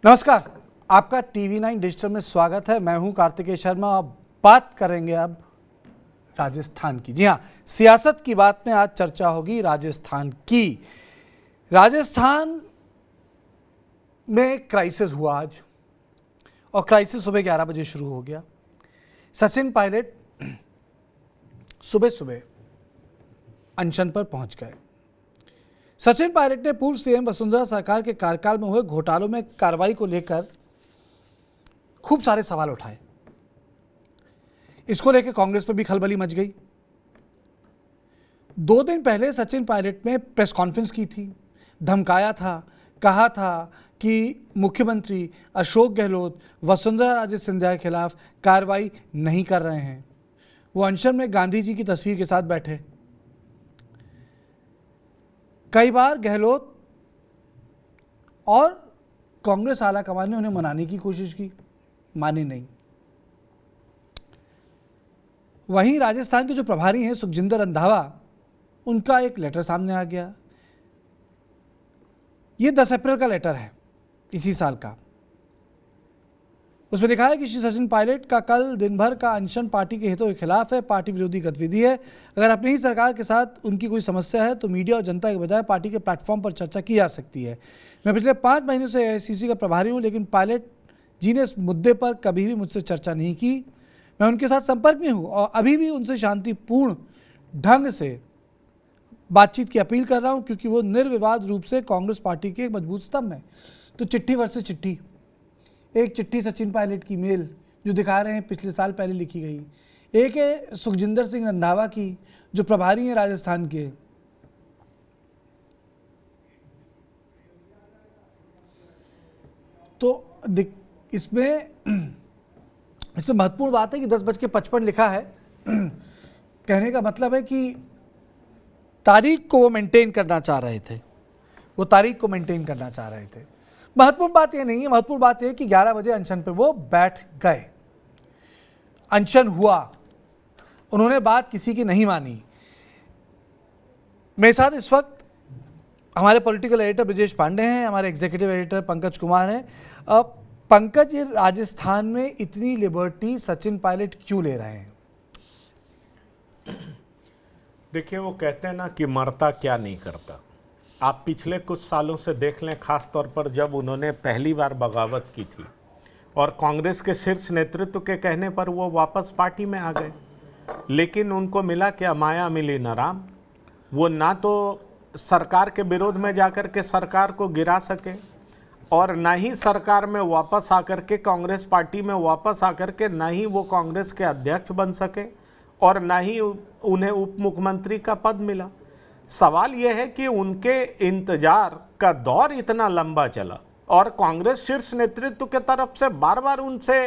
नमस्कार, आपका TV9 digital में स्वागत है। मैं हूं कार्तिकेय शर्मा। अब बात करेंगे अब राजस्थान की। जी हां, सियासत की बात में आज चर्चा होगी राजस्थान की। राजस्थान में क्राइसिस हुआ आज, और क्राइसिस सुबह 11 बजे शुरू हो गया। सचिन पायलट सुबह सुबह अनशन पर पहुंच गए। सचिन पायलट ने पूर्व सीएम वसुंधरा सरकार के कार्यकाल में हुए घोटालों में कार्रवाई को लेकर खूब सारे सवाल उठाए। इसको लेकर कांग्रेस में भी खलबली मच गई। 2 दिन पहले सचिन पायलट ने प्रेस कॉन्फ्रेंस की थी, धमकाया था, कहा था कि मुख्यमंत्री अशोक गहलोत वसुंधरा राजे सिंधिया के खिलाफ कार्रवाई नहीं कर रहे हैं। वो अनशन में गांधी जी की तस्वीर के साथ बैठे। कई बार गहलोत और कांग्रेस आलाकमान ने उन्हें मनाने की कोशिश की, माने नहीं। वहीं राजस्थान के जो प्रभारी हैं सुखजिंदर रंधावा, उनका एक लेटर सामने आ गया। ये 10 अप्रैल का लेटर है, इसी साल का। उसमें लिखा है कि श्री सचिन पायलट का कल दिन भर का अनशन पार्टी के हितों के खिलाफ है, पार्टी विरोधी गतिविधि है। अगर अपनी ही सरकार के साथ उनकी कोई समस्या है तो मीडिया और जनता के बजाय पार्टी के प्लेटफॉर्म पर चर्चा की जा सकती है। मैं पिछले 5 महीनों से AICC का प्रभारी हूं, लेकिन पायलट जी ने इस मुद्दे पर कभी भी मुझसे चर्चा नहीं की। मैं उनके साथ संपर्क में हूँ और अभी भी उनसे शांतिपूर्ण ढंग से बातचीत की अपील कर रहा हूँ, क्योंकि वो निर्विवाद रूप से कांग्रेस पार्टी के एक मजबूत स्तंभ है। तो चिट्ठी वर्सेस चिट्ठी, एक चिट्ठी सचिन पायलट की मेल जो दिखा रहे हैं पिछले साल पहले लिखी गई, एक है सुखजिंदर सिंह रंधावा की जो प्रभारी हैं राजस्थान के। तो इसमें महत्वपूर्ण बात है कि 10:55 लिखा है। कहने का मतलब है कि तारीख को वो मेंटेन करना चाह रहे थे, महत्वपूर्ण बात यह नहीं है। महत्वपूर्ण बात यह कि 11 बजे अनशन पे वो बैठ गए। अनशन हुआ, उन्होंने बात किसी की नहीं मानी। मेरे साथ इस वक्त हमारे पॉलिटिकल एडिटर ब्रिजेश पांडे हैं, हमारे एग्जीक्यूटिव एडिटर पंकज कुमार हैं। अब पंकज, ये राजस्थान में इतनी लिबर्टी सचिन पायलट क्यों ले रहे हैं? देखिए, वो कहते हैं ना कि मरता क्या नहीं करता। आप पिछले कुछ सालों से देख लें, खास तौर पर जब उन्होंने पहली बार बगावत की थी और कांग्रेस के शीर्ष नेतृत्व के कहने पर वो वापस पार्टी में आ गए, लेकिन उनको मिला क्या? माया मिली न राम। वो ना तो सरकार के विरोध में जाकर के सरकार को गिरा सके, और ना ही सरकार में वापस आकर के कांग्रेस पार्टी में वापस आकर के ना ही वो कांग्रेस के अध्यक्ष बन सके, और ना ही उन्हें उप मुख्यमंत्री का पद मिला। सवाल यह है कि उनके इंतजार का दौर इतना लंबा चला और कांग्रेस शीर्ष नेतृत्व के तरफ से बार बार उनसे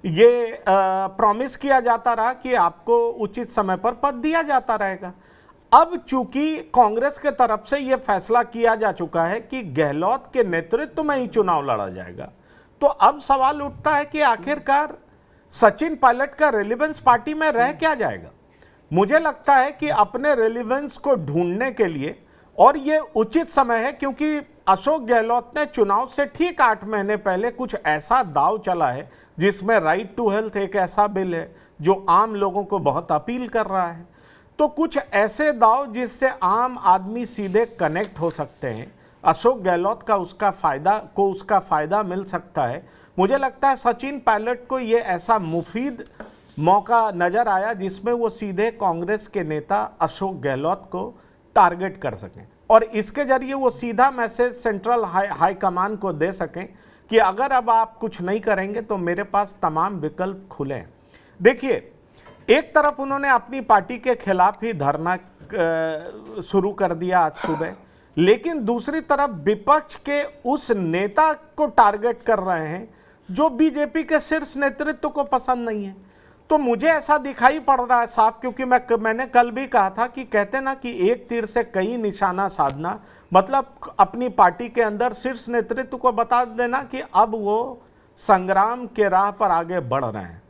ये प्रॉमिस किया जाता रहा कि आपको उचित समय पर पद दिया जाता रहेगा। अब चूंकि कांग्रेस के तरफ से यह फैसला किया जा चुका है कि गहलोत के नेतृत्व में ही चुनाव लड़ा जाएगा, तो अब सवाल उठता है कि आखिरकार सचिन पायलट का रेलेवेंस पार्टी में रह क्या जाएगा। मुझे लगता है कि अपने रेलेवेंस को ढूंढने के लिए, और ये उचित समय है क्योंकि अशोक गहलोत ने चुनाव से ठीक 8 महीने पहले कुछ ऐसा दांव चला है जिसमें राइट टू हेल्थ एक ऐसा बिल है जो आम लोगों को बहुत अपील कर रहा है। तो कुछ ऐसे दांव जिससे आम आदमी सीधे कनेक्ट हो सकते हैं, अशोक गहलोत का उसका फायदा मिल सकता है। मुझे लगता है सचिन पायलट को ये ऐसा मुफीद मौका नजर आया जिसमें वो सीधे कांग्रेस के नेता अशोक गहलोत को टारगेट कर सकें और इसके जरिए वो सीधा मैसेज सेंट्रल हाई कमान को दे सकें कि अगर अब आप कुछ नहीं करेंगे तो मेरे पास तमाम विकल्प खुले हैं। देखिए, एक तरफ उन्होंने अपनी पार्टी के खिलाफ ही धरना शुरू कर दिया आज सुबह, लेकिन दूसरी तरफ विपक्ष के उस नेता को टारगेट कर रहे हैं जो बीजेपी के शीर्ष नेतृत्व को पसंद नहीं है। तो मुझे ऐसा दिखाई पड़ रहा है साफ, क्योंकि मैंने कल भी कहा था कि कहते ना कि एक तीर से कई निशाना साधना, मतलब अपनी पार्टी के अंदर शीर्ष नेतृत्व को बता देना कि अब वो संग्राम के राह पर आगे बढ़ रहे हैं,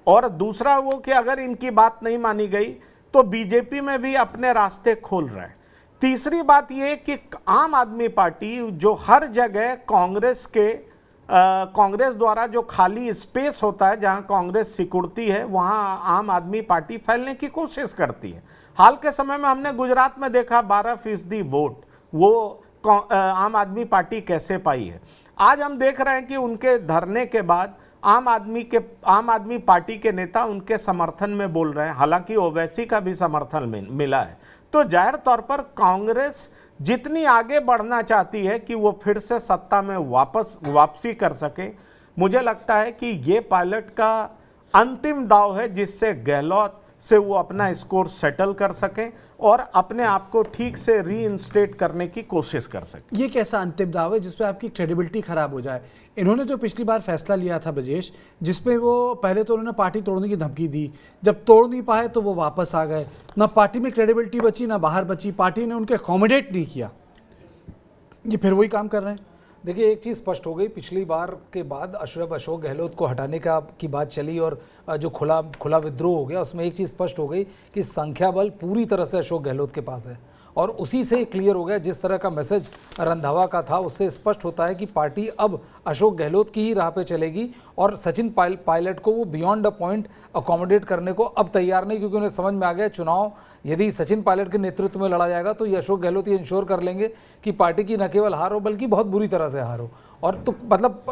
और दूसरा वो कि अगर इनकी बात नहीं मानी गई तो बीजेपी में भी अपने रास्ते खोल रहे हैं। तीसरी बात ये कि आम आदमी पार्टी जो हर जगह कांग्रेस के कांग्रेस द्वारा जो खाली स्पेस होता है जहां कांग्रेस सिकुड़ती है वहां आम आदमी पार्टी फैलने की कोशिश करती है। हाल के समय में हमने गुजरात में देखा 12% वोट वो आम आदमी पार्टी कैसे पाई है। आज हम देख रहे हैं कि उनके धरने के बाद आम आदमी पार्टी के नेता उनके समर्थन में बोल रहे हैं, हालांकि ओवैसी का भी समर्थन मिला है। तो जाहिर तौर पर कांग्रेस जितनी आगे बढ़ना चाहती है कि वो फिर से सत्ता में वापसी कर सके, मुझे लगता है कि ये पायलट का अंतिम दाव है जिससे गहलोत से वो अपना स्कोर सेटल कर सकें और अपने आप को ठीक से रीइंस्टेट करने की कोशिश कर सकें। ये कैसा अंतिम दाव है जिसपे आपकी क्रेडिबिलिटी खराब हो जाए? इन्होंने जो पिछली बार फैसला लिया था ब्रजेश, जिसमें वो पहले तो उन्होंने पार्टी तोड़ने की धमकी दी, जब तोड़ नहीं पाए तो वो वापस आ गए। ना पार्टी में क्रेडिबिलिटी बची ना बाहर बची, पार्टी ने उनके अकोमोडेट नहीं किया। ये फिर वही काम कर रहे हैं। देखिए, एक चीज़ स्पष्ट हो गई, पिछली बार के बाद अशोक गहलोत को हटाने की बात चली और जो खुला विद्रोह हो गया, उसमें एक चीज़ स्पष्ट हो गई कि संख्या बल पूरी तरह से अशोक गहलोत के पास है और उसी से क्लियर हो गया। जिस तरह का मैसेज रंधावा का था उससे स्पष्ट होता है कि पार्टी अब अशोक गहलोत की ही राह पे चलेगी और सचिन पायलट को वो बियॉन्ड अ पॉइंट अकोमोडेट करने को अब तैयार नहीं, क्योंकि उन्हें समझ में आ गया चुनाव यदि सचिन पायलट के नेतृत्व में लड़ा जाएगा तो ये अशोक गहलोत ये इंश्योर कर लेंगे कि पार्टी की न केवल हार हो बल्कि बहुत बुरी तरह से हार हो। और तो मतलब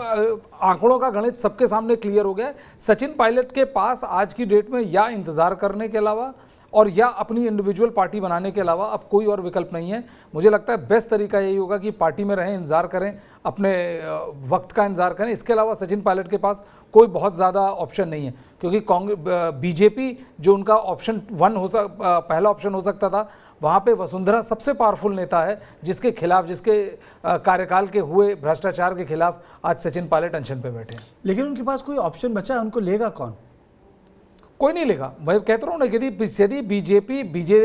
आंकड़ों का गणित सबके सामने क्लियर हो गया। सचिन पायलट के पास आज की डेट में या इंतजार करने के अलावा और या अपनी इंडिविजुअल पार्टी बनाने के अलावा अब कोई और विकल्प नहीं है। मुझे लगता है बेस्ट तरीका यही होगा कि पार्टी में रहें, इंतजार करें, अपने वक्त का इंतजार करें। इसके अलावा सचिन पायलट के पास कोई बहुत ज़्यादा ऑप्शन नहीं है, क्योंकि बीजेपी जो उनका पहला ऑप्शन हो सकता था, वहाँ पे वसुंधरा सबसे पावरफुल नेता है जिसके खिलाफ, जिसके कार्यकाल के हुए भ्रष्टाचार के खिलाफ आज सचिन पायलट अनशन पे बैठे हैं। लेकिन उनके पास कोई ऑप्शन बचा है, उनको लेगा कौन? कोई नहीं लेगा। मैं कहता रहा हूँ ना, यदि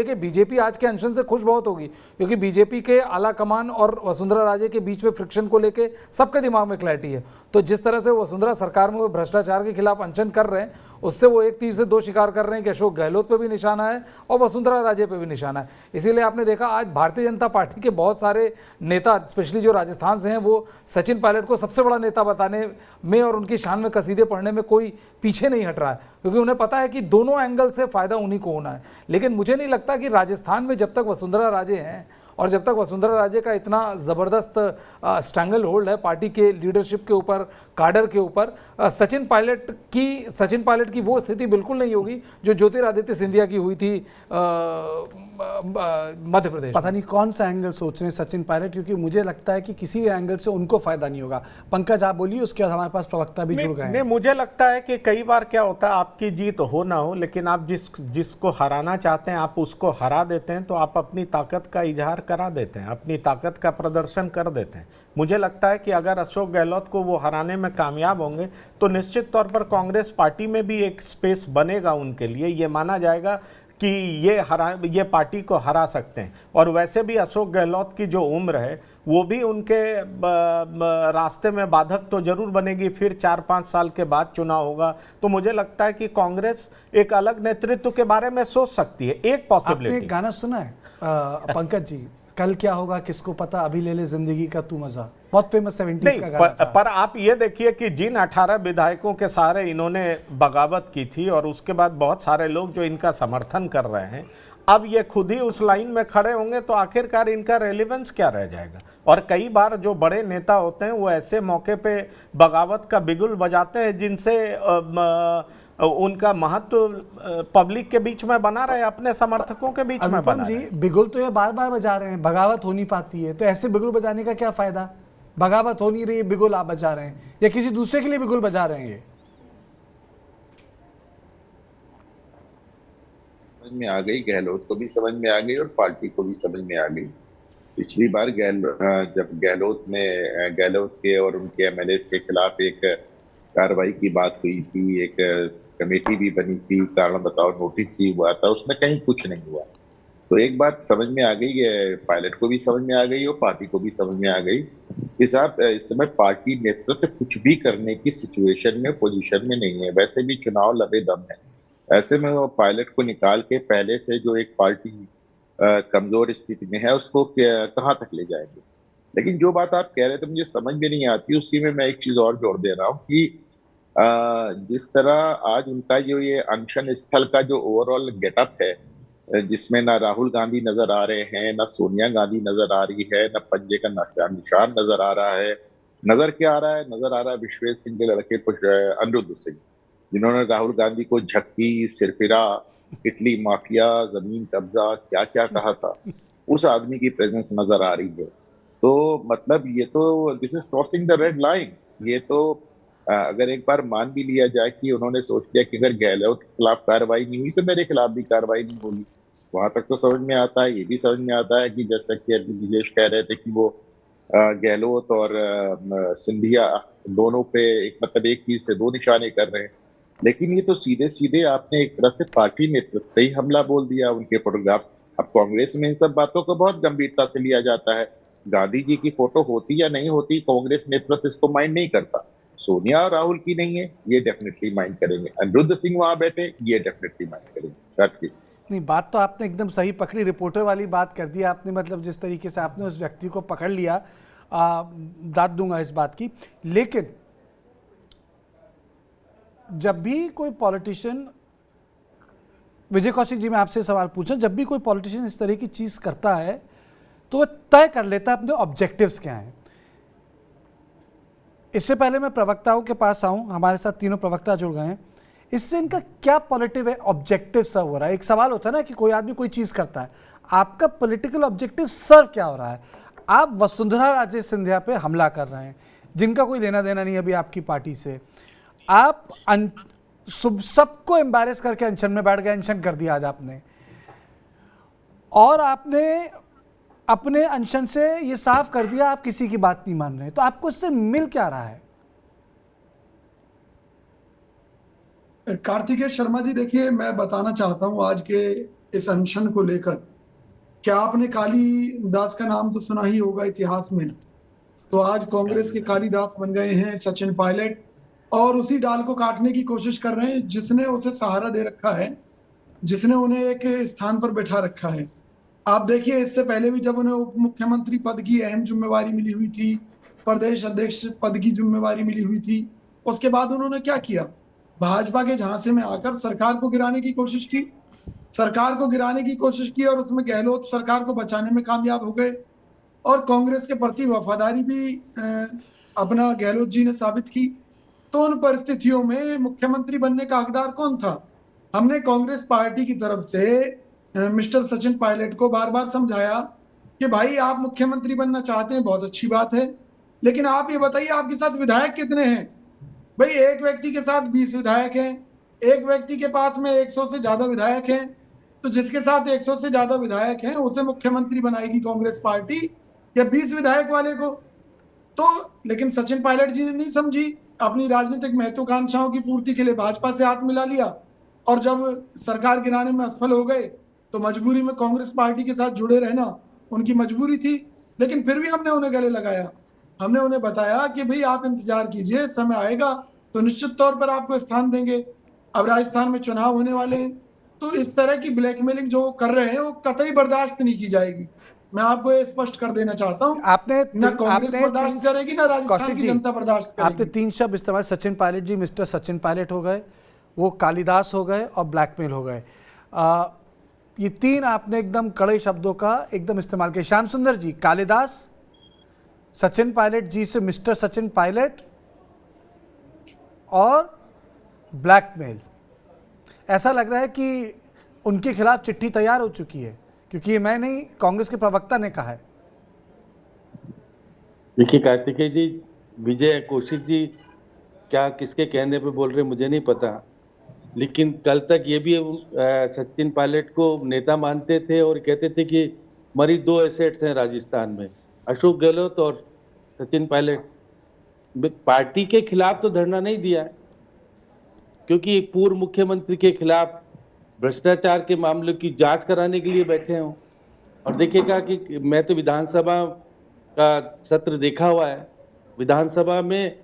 बीजेपी आज के अनशन से खुश बहुत होगी, क्योंकि बीजेपी के आला कमान और वसुंधरा राजे के बीच में फ्रिक्शन को लेके सबके दिमाग में क्लैरिटी है। तो जिस तरह से वसुंधरा सरकार में वो भ्रष्टाचार के खिलाफ अनशन कर रहे हैं, उससे वो एक तीर से दो शिकार कर रहे हैं कि अशोक गहलोत पे भी निशाना है और वसुंधरा राजे पे भी निशाना है। इसीलिए आपने देखा आज भारतीय जनता पार्टी के बहुत सारे नेता, स्पेशली जो राजस्थान से हैं, वो सचिन पायलट को सबसे बड़ा नेता बताने में और उनकी शान में कसीदे पढ़ने में कोई पीछे नहीं हट रहा है, क्योंकि उन्हें पता है कि दोनों एंगल से फायदा उन्हीं को होना है। लेकिन मुझे नहीं लगता कि राजस्थान में जब तक वसुंधरा राजे हैं और जब तक वसुंधरा राजे का इतना ज़बरदस्त स्ट्रैंगल होल्ड है पार्टी के लीडरशिप के ऊपर, काडर के ऊपर, सचिन पायलट की वो स्थिति बिल्कुल नहीं होगी जो ज्योतिरादित्य सिंधिया की हुई थी मध्य प्रदेश। पता नहीं कौन सा एंगल सोच रहे हैं सचिन पायलट, क्योंकि मुझे लगता है कि किसी भी एंगल से उनको फायदा नहीं होगा। पंकज आप बोलिए, उसके बाद हमारे पास प्रवक्ता भी जुड़ गए हैं। नहीं, मुझे लगता है कि कई बार क्या होता है, आपकी जीत हो ना हो, लेकिन आप जिसको हराना चाहते हैं आप उसको हरा देते हैं, तो आप अपनी ताकत का इजहार करा देते हैं, अपनी ताकत का प्रदर्शन कर देते हैं। मुझे लगता है कि अगर अशोक गहलोत को वो हराने में कामयाब होंगे तो निश्चित तौर पर कांग्रेस पार्टी में भी एक स्पेस बनेगा उनके लिए। ये माना जाएगा कि ये पार्टी को हरा सकते हैं। और वैसे भी अशोक गहलोत की जो उम्र है वो भी उनके रास्ते में बाधक तो जरूर बनेगी। फिर 4-5 साल के बाद चुनाव होगा, तो मुझे लगता है कि कांग्रेस एक अलग नेतृत्व के बारे में सोच सकती है। एक पॉसिबिलिटी। आपने एक गाना सुना है पंकज जी, कल क्या होगा किसको पता, अभी ले ले जिंदगी का तू मजा, बहुत फेमस 70s का गाना था। पर आप ये देखिए कि जिन 18 विधायकों के सहारे इन्होंने बगावत की थी और उसके बाद बहुत सारे लोग जो इनका समर्थन कर रहे हैं, अब ये खुद ही उस लाइन में खड़े होंगे तो आखिरकार इनका रेलेवेंस क्या रह जाएगा। और कई बार जो बड़े नेता होते हैं वो ऐसे मौके पे बगावत का बिगुल बजाते हैं जिनसे उनका महत्व पब्लिक के बीच में बना रहे, अपने समर्थकों के बीच में बना रहे। बिगुल तो ये बार बार बजा रहे हैं, बगावत हो नहीं पाती है, तो ऐसे बिगुल बजाने का क्या फायदा? बगावत हो नहीं रही है, बिगुल आप बजा रहे हैं, या किसी दूसरे के लिए बिगुल बजा रहे हैं? ये समझ में आ गई, गहलोत को भी समझ में आ गई और पार्टी को भी समझ में आ गई। पिछली बार जब गहलोत के और उनके एमएलए के खिलाफ एक कार्रवाई की बात हुई थी, एक कमेटी भी बनी थी, कारण बताओ नोटिस भी हुआ था, उसमें कहीं कुछ नहीं हुआ। तो एक बात समझ में आ गई है, पायलट को भी समझ में आ गई और पार्टी को भी समझ में आ गई कि साहब इस समय पार्टी नेतृत्व कुछ भी करने की सिचुएशन में, पोजीशन में नहीं है। वैसे भी चुनाव लबे दम है, ऐसे में वो पायलट को निकाल के पहले से जो एक पार्टी कमजोर स्थिति में है उसको कहाँ तक ले जाएंगे। लेकिन जो बात आप कह रहे थे मुझे समझ में नहीं आती, उसी में मैं एक चीज और जोड़ दे रहा हूँ कि जिस तरह आज उनका जो ये अनशन स्थल का जो ओवरऑल गेटअप है, जिसमें ना राहुल गांधी नजर आ रहे हैं, ना सोनिया गांधी नजर आ रही है, ना पंजे का निशान नजर आ रहा है। नजर क्या आ रहा है? नजर आ रहा है विश्वेश सिंह के लड़के कुछ अनिरुद्ध सिंह, जिन्होंने राहुल गांधी को झक्की, सिरफिरा, इटली माफिया, जमीन कब्जा, क्या क्या कहा था। उस आदमी की प्रेजेंस नजर आ रही है। तो मतलब ये तो this is crossing the red line. ये तो अगर एक बार मान भी लिया जाए कि उन्होंने सोच लिया कि अगर गहलोत के खिलाफ कार्रवाई नहीं हुई तो मेरे खिलाफ भी कार्रवाई नहीं होगी, वहां तक तो समझ में आता है। ये भी समझ में आता है कि जैसा कि अभी विजेश कह रहे थे कि वो गहलोत और सिंधिया दोनों पे एक मतलब एक तीर से दो निशाने कर रहे हैं। लेकिन ये तो सीधे सीधे आपने एक तरह से पार्टी नेतृत्व पे ही हमला बोल दिया, उनके फोटोग्राफ। अब कांग्रेस में इन सब बातों को बहुत गंभीरता से लिया जाता है। गांधी जी की फोटो होती या नहीं होती, कांग्रेस नेतृत्व इसको माइंड नहीं करता। सोनिया और राहुल की नहीं है, ये डेफिनेटली माइंड करेंगे। अनिरुद्ध सिंह वहां बैठे, ये डेफिनेटली माइंड करेंगे। That's it। नहीं, बात तो आपने एकदम सही पकड़ी, रिपोर्टर वाली बात कर दी आपने। मतलब जिस तरीके से आपने उस व्यक्ति को पकड़ लिया, दाद दूंगा इस बात की। लेकिन जब भी कोई पॉलिटिशियन, विजय कौशिक जी मैं आपसे सवाल पूछा, जब भी कोई पॉलिटिशियन इस तरह की चीज़ करता है तो वह तय कर लेता है अपने ऑब्जेक्टिव्स क्या हैं। इससे पहले मैं प्रवक्ताओं के पास आऊं, हमारे साथ तीनों प्रवक्ता जुड़ गए हैं। इससे इनका क्या पॉलिटिव ऑब्जेक्टिव सर्व हो रहा है? एक सवाल होता है ना कि कोई आदमी कोई चीज़ करता है, आपका पॉलिटिकल ऑब्जेक्टिव सर्व क्या हो रहा है? आप वसुंधरा राजे सिंधिया पे हमला कर रहे हैं, जिनका कोई लेना देना नहीं अभी आपकी पार्टी से। आप सबको एम्बैरेस करके अनशन में बैठ गए, अनशन कर दिया आज आपने। और आपने अपने अनशन से ये साफ कर दिया आप किसी की बात नहीं मान रहे। तो आपको इससे मिल क्या रहा है? कार्तिकेय शर्मा जी, देखिए मैं बताना चाहता हूं आज के इस अनशन को लेकर। क्या आपने कालीदास का नाम तो सुना ही होगा इतिहास में? तो आज कांग्रेस के कालीदास बन गए हैं सचिन पायलट, और उसी डाल को काटने की कोशिश कर रहे हैं जिसने उसे सहारा दे रखा है, जिसने उन्हें एक स्थान पर बैठा रखा है। आप देखिए, इससे पहले भी जब उन्हें उप मुख्यमंत्री पद की अहम जिम्मेवारी मिली हुई थी, प्रदेश अध्यक्ष पद की जिम्मेवारी मिली हुई थी, उसके बाद उन्होंने क्या किया? भाजपा के झांसे में आकर सरकार को गिराने की कोशिश की, सरकार को गिराने की कोशिश की, और उसमें गहलोत सरकार को बचाने में कामयाब हो गए। और कांग्रेस के प्रति वफादारी भी अपना गहलोत जी ने साबित की। तो उन परिस्थितियों में मुख्यमंत्री बनने का हकदार कौन था? हमने कांग्रेस पार्टी की तरफ से मिस्टर सचिन पायलट को बार बार समझाया कि भाई आप मुख्यमंत्री बनना चाहते हैं, बहुत अच्छी बात है, लेकिन आप ये बताइए आपके साथ विधायक कितने हैं? भाई एक व्यक्ति के साथ 20 विधायक हैं, एक व्यक्ति के पास में 100 से ज्यादा विधायक हैं। तो जिसके साथ 100 से ज्यादा विधायक हैं उसे मुख्यमंत्री बनाएगी कांग्रेस पार्टी, या 20 विधायक वाले को? तो लेकिन सचिन पायलट जी ने नहीं समझी, अपनी राजनीतिक महत्वाकांक्षाओं की पूर्ति के लिए भाजपा से हाथ मिला लिया, और जब सरकार गिराने में असफल हो गए तो मजबूरी में कांग्रेस पार्टी के साथ जुड़े रहना उनकी मजबूरी थी। लेकिन फिर भी हमने उन्हें गले लगाया, हमने उन्हें बताया कि भाई आप इंतजार कीजिए, समय आएगा तो निश्चित तौर पर आपको स्थान देंगे। अब राजस्थान में चुनाव होने वाले हैं, तो इस तरह की ब्लैकमेलिंग जो कर रहे हैं वो कतई बर्दाश्त नहीं की जाएगी। मैं आपको ये स्पष्ट कर देना चाहता हूँ, ना कांग्रेस बर्दाश्त करेगी, ना राजस्थान की जनता बर्दाश्त करेगी। आपने 3 शब्द इस्तेमाल, सचिन पायलट जी, मिस्टर सचिन पायलट हो गए, वो कालिदास हो गए और ब्लैकमेल हो गए। ये 3 आपने एकदम कड़े शब्दों का एकदम इस्तेमाल किया। श्याम सुंदर जी, कालिदास, सचिन पायलट जी से मिस्टर सचिन पायलट और ब्लैकमेल। ऐसा लग रहा है कि उनके खिलाफ चिट्ठी तैयार हो चुकी है, क्योंकि ये मैं नहीं, कांग्रेस के प्रवक्ता ने कहा है। देखिए कार्तिकेय जी, विजय कौशिक जी क्या किसके कहने पे बोल रहे मुझे नहीं पता, लेकिन कल तक ये भी सचिन पायलट को नेता मानते थे और कहते थे कि हमारी 2 एसेट्स हैं राजस्थान में, अशोक गहलोत और सचिन पायलट। पार्टी के खिलाफ तो धरना नहीं दिया है, क्योंकि पूर्व मुख्यमंत्री के खिलाफ भ्रष्टाचार के मामलों की जांच कराने के लिए बैठे हों। और देखिएगा कि मैं तो विधानसभा का सत्र देखा हुआ है, विधानसभा में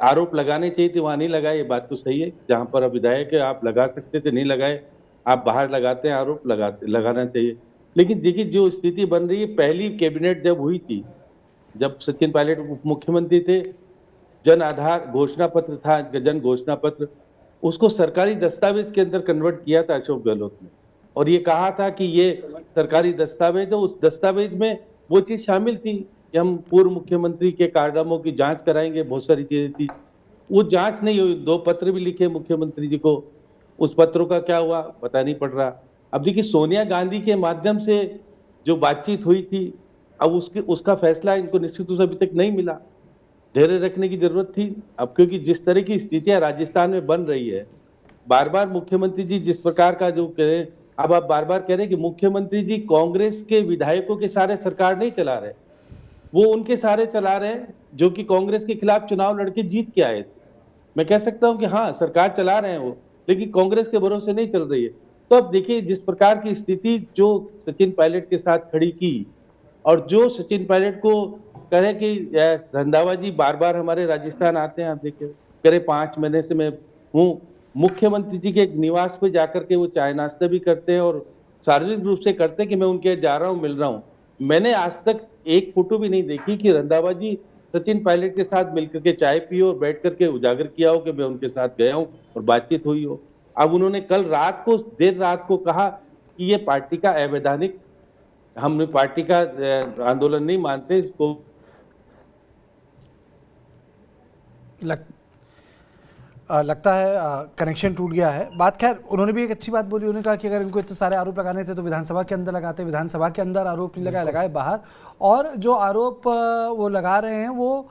आरोप लगाने चाहिए थे, वहां नहीं लगाए। ये बात तो सही है, जहां पर विधायक है आप लगा सकते थे, नहीं लगाए। आप बाहर लगाते हैं आरोप, लगाना चाहिए। लेकिन देखिए जो स्थिति बन रही है, पहली कैबिनेट जब हुई थी, जब सचिन पायलट उप मुख्यमंत्री थे, जन आधार घोषणा पत्र था, जन घोषणा पत्र, उसको सरकारी दस्तावेज के अंदर कन्वर्ट किया था अशोक गहलोत ने, और ये कहा था कि ये सरकारी दस्तावेज है। उस दस्तावेज में वो चीज शामिल थी कि हम पूर्व मुख्यमंत्री के कारनामों की जांच कराएंगे, बहुत सारी चीजें थी। वो जांच नहीं हुई, 2 पत्र भी लिखे मुख्यमंत्री जी को, उस पत्रों का क्या हुआ पता नहीं पड़ रहा। अब देखिए सोनिया गांधी के माध्यम से जो बातचीत हुई थी, अब उसका फैसला इनको निश्चित रूप से अभी तक नहीं मिला। धैर्य रखने की जरूरत थी। अब क्योंकि जिस तरह की स्थितियां राजस्थान में बन रही है, बार बार मुख्यमंत्री जी जिस प्रकार का जो कह रहे, अब आप बार बार कह रहे हैं कि मुख्यमंत्री जी कांग्रेस के विधायकों के सारे सरकार नहीं चला रहे, वो उनके सारे चला रहे हैं जो कि कांग्रेस के खिलाफ चुनाव लड़के जीत के आए थे। मैं कह सकता हूं कि हाँ सरकार चला रहे हैं वो, लेकिन कांग्रेस के भरोसे नहीं चल रही है। तो अब देखिए जिस प्रकार की स्थिति जो सचिन पायलट के साथ खड़ी की, और जो सचिन पायलट को कहे कि रंधावा जी बार बार हमारे राजस्थान आते हैं, आप देखिए करे 5 महीने से मैं हूँ, मुख्यमंत्री जी के निवास पे जाकर के वो चाय नाश्ता भी करते हैं और शारीरिक रूप से करते हैं कि मैं उनके जा रहा हूँ, मिल रहा हूँ। मैंने आज तक एक फोटो भी नहीं देखी कि रंधावा जी सचिन पायलट के साथ मिलकर के चाय पी और बैठ करके उजागर किया हो कि मैं उनके साथ गया हूँ और बातचीत हुई हो। अब उन्होंने कल रात को, देर रात को कहा कि ये पार्टी का अवैधानिक, हम पार्टी का आंदोलन नहीं मानते इसको। लगता है कनेक्शन टूट गया है। बात खैर उन्होंने भी एक अच्छी बात बोली, उन्होंने कहा कि अगर इनको इतने सारे आरोप लगाने थे तो विधानसभा के अंदर लगाते, विधानसभा के अंदर आरोप नहीं लगाए बाहर। और जो आरोप वो लगा रहे हैं वो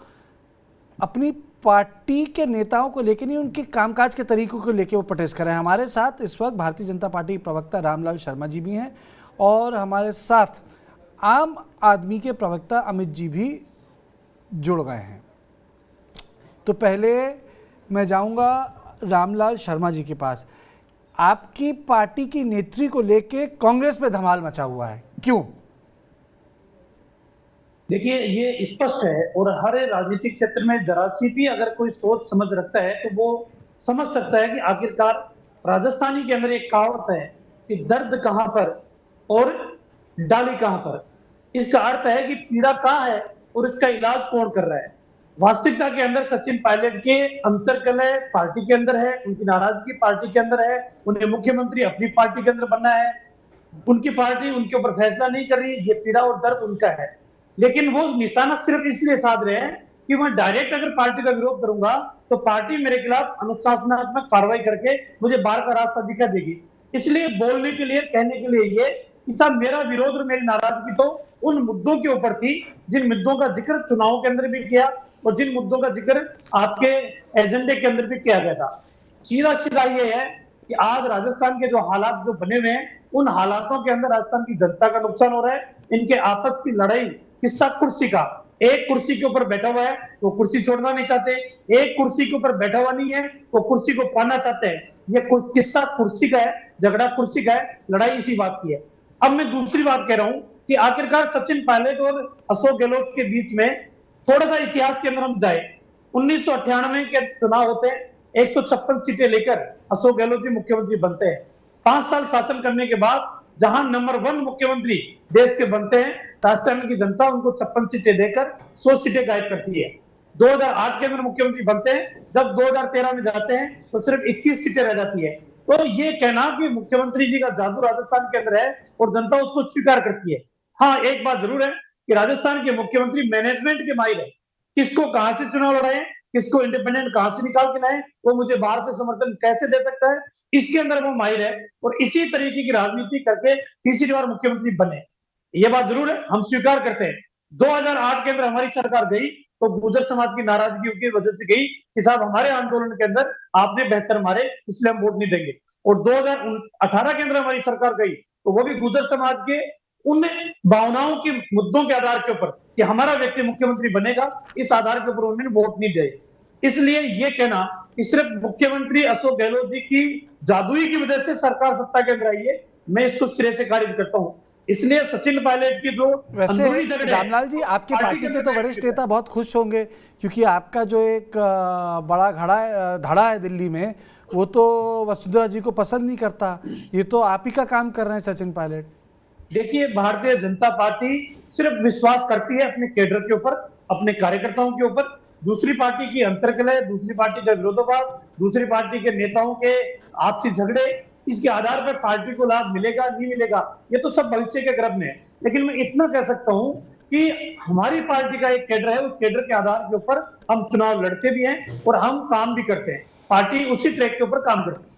अपनी पार्टी के नेताओं को लेकर नहीं, उनके कामकाज के तरीकों को लेकर वो प्रोटेस्ट कर रहे हैं। हमारे साथ इस वक्त भारतीय जनता पार्टी के प्रवक्ता रामलाल शर्मा जी भी हैं और हमारे साथ आम आदमी के प्रवक्ता अमित जी भी जुड़ गए हैं। तो पहले मैं जाऊंगा रामलाल शर्मा जी के पास। आपकी पार्टी की नेत्री को लेके कांग्रेस में धमाल मचा हुआ है, क्यों? देखिए ये स्पष्ट है और हर राजनीतिक क्षेत्र में जरा सी भी अगर कोई सोच समझ रखता है तो वो समझ सकता है कि आखिरकार राजस्थानी के अंदर एक कहावत है कि दर्द कहां पर और डाली कहां पर। इसका अर्थ है कि पीड़ा कहां है और इसका इलाज कौन कर रहा है। वास्तविकता के अंदर सचिन पायलट के अंतर्कलह पार्टी के अंदर है, उनकी नाराजगी पार्टी के अंदर है, उन्हें मुख्यमंत्री अपनी पार्टी के अंदर बनना है, उनकी पार्टी उनके ऊपर फैसला नहीं कर रही, ये पीड़ा और दर्द उनका है। लेकिन वो निशाना सिर्फ इसलिए साध रहे हैं कि मैं डायरेक्ट अगर पार्टी का विरोध करूंगा तो पार्टी मेरे खिलाफ अनुशासनात्मक कार्रवाई करके मुझे बाहर का रास्ता दिखा देगी। इसलिए बोलने के लिए, कहने के लिए ये कि साहब मेरा विरोध और मेरी नाराजगी तो उन मुद्दों के ऊपर थी जिन मुद्दों का जिक्र चुनाव के अंदर भी किया और जिन मुद्दों का जिक्र आपके एजेंडे के अंदर भी किया गया था। सीधा सीधा ये है कि आज राजस्थान के जो हालात जो बने हुए हैं, उन हालातों के अंदर राजस्थान की जनता का नुकसान हो रहा है। इनके आपस की लड़ाई, किस्सा कुर्सी का, एक कुर्सी के ऊपर बैठा हुआ है वो कुर्सी छोड़ना नहीं चाहते, एक कुर्सी के ऊपर बैठा हुआ नहीं है वो कुर्सी को पाना चाहते हैं। ये किस्सा कुर्सी का है, झगड़ा कुर्सी का है, लड़ाई इसी बात की है। अब मैं दूसरी बात कह रहा हूं कि आखिरकार सचिन पायलट और अशोक गहलोत के बीच में थोड़ा सा इतिहास के अंदर हम जाए। 1998 के चुनाव होते हैं, 156 सीटें लेकर अशोक गहलोत जी मुख्यमंत्री बनते हैं। 5 साल शासन करने के बाद जहां नंबर 1 मुख्यमंत्री देश के बनते हैं, राजस्थान की जनता उनको 56 सीटें देकर 100 सीटें गायब करती है। 2008 के अंदर मुख्यमंत्री बनते हैं, जब 2013 में जाते हैं तो सिर्फ 21 सीटें रह जाती है। तो ये कहना कि मुख्यमंत्री जी का जादू राजस्थान के अंदर है और जनता उसको स्वीकार करती है। हाँ, एक बात जरूर है कि राजस्थान के मुख्यमंत्री मैनेजमेंट के माहिर है, किसको कहां से चुनाव लड़ाए, किसको इंडिपेंडेंट कहां से निकाल के लाए, वो मुझे बाहर से समर्थन कैसे दे सकता है, इसके अंदर वो माहिर है और इसी तरीके की राजनीति करके तीसरी बार मुख्यमंत्री बने। ये बात जरूर है, हम स्वीकार करते हैं। 2008 के अंदर हमारी सरकार गई तो गुर्जर समाज की नाराजगी की वजह से गई कि साहब हमारे आंदोलन के अंदर आपने बेहतर मारे इसलिए हम वोट नहीं देंगे। और 2018 के अंदर हमारी सरकार गई तो वो भी गुर्जर समाज के उन भावनाओं के मुद्दों के आधार के ऊपर कि हमारा व्यक्ति मुख्यमंत्री बनेगा, इस आधार के ऊपर उन्होंने वोट नहीं दिए। इसलिए ये कहना कि सिर्फ मुख्यमंत्री अशोक गहलोत जी की जादुई की वजह से सरकार सत्ता के अंदर आई है, मैं इसको सिरे से खारिज करता हूं। इसलिए सचिन पायलट की जो वैसे रामलाल जी, आपके पार्टी के तो वरिष्ठ नेता बहुत खुश होंगे क्योंकि आपका जो एक बड़ा धड़ा है दिल्ली में, वो तो वसुंधरा जी को पसंद नहीं करता। ये तो आप ही का काम कर रहे हैं सचिन पायलट। देखिए, भारतीय जनता पार्टी सिर्फ विश्वास करती है अपने कैडर के ऊपर, अपने कार्यकर्ताओं के ऊपर। दूसरी पार्टी की अंतर्कलह, दूसरी पार्टी का विरोधाभास, दूसरी पार्टी के नेताओं के आपसी झगड़े, इसके आधार पर पार्टी को लाभ मिलेगा नहीं मिलेगा, ये तो सब भविष्य के गर्भ में है। लेकिन मैं इतना कह सकता हूं कि हमारी पार्टी का एक कैडर है, उस कैडर के आधार के ऊपर हम चुनाव लड़ते भी हैं और हम काम भी करते हैं। पार्टी उसी ट्रैक के ऊपर काम करती है।